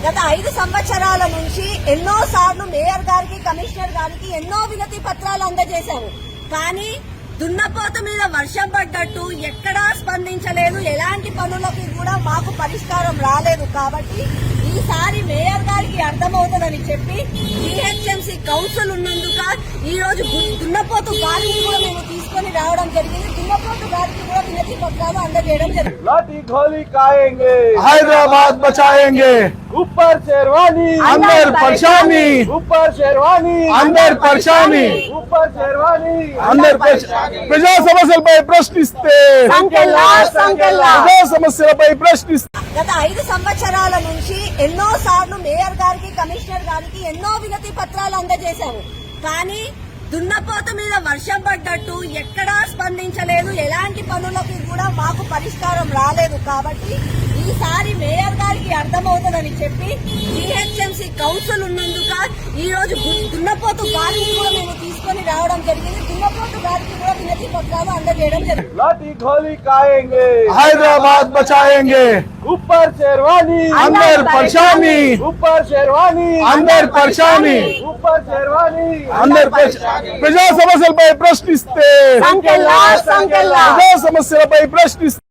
గత 5 సంవత్సరాల నుంచి ఎన్నో సార్లు మేయర్ గారికి కమిషనర్ గారికి ఎన్నో వినతి పత్రాలు అందజేశాము. కానీ దున్నపోత మీద వర్షం పడ్డట్టు ఎక్కడా స్పందించలేదు. ఎలాంటి పనులకి కూడా మాకు పరిష్కారం రాలేదు. కాబట్టి ఈసారి మేయర్ గారికి అర్థమవుతుందని చెప్పి జీహెచ్ఎంసీ కౌన్సిల్ ఉన్నందుక ఈ రోజు దున్నపోతు గాలిని కూడా మేము తీసుకొని రావడం జరిగింది. దున్నపోతు గారికి కూడా వినతి పత్రాలు అందజేయడం జరిగింది. लाठी गोली खाएंगे, हैदराबाद बचाएंगे, ऊपर शेरवानी अंदर परेशानी, ऊपर शेरवानी अंदर परेशानी, ऊपर शेरवानी अंदर ప్రజా సమస్యలపై ప్రశ్నిస్తే ప్రజా సమస్యలపై ప్రశ్నిస్తే గత 5 సంవత్సరాల నుంచి ఎన్నో సార్లు మేయర్ గారికి కమిషనర్ గారికి ఎన్నో వినతి పత్రాలు అందజేశాము. కానీ దున్నపోత మీద వర్షం పడ్డట్టు ఎక్కడా స్పందించలేదు. ఎలాంటి పనులకి కూడా మాకు పరిష్కారం రాలేదు. కాబట్టి ఈసారి మేయర్ గారికి అర్థమవుతుందని చెప్పి జీహెచ్ఎంసీ కౌన్సిల్ ఉన్నందుక ఈ రోజు దున్నపోతు గాలిని కూడా మేము తీసుకొని రావడం జరిగింది. దున్నపోతు గారికి కూడా వినతి పత్రాలు అందజేయడం జరిగింది. लाठी गोली खाएंगे, हैदराबाद बचाएंगे, ऊपर शेरवानी अंदर परेशानी, ऊपर शेरवानी अंदर परेशानी, ऊपर शेरवानी अंदर ప్రజా సమస్యలపై ప్రశ్నిస్తే ప్రజా సమస్యలపై ప్రశ్నిస్తే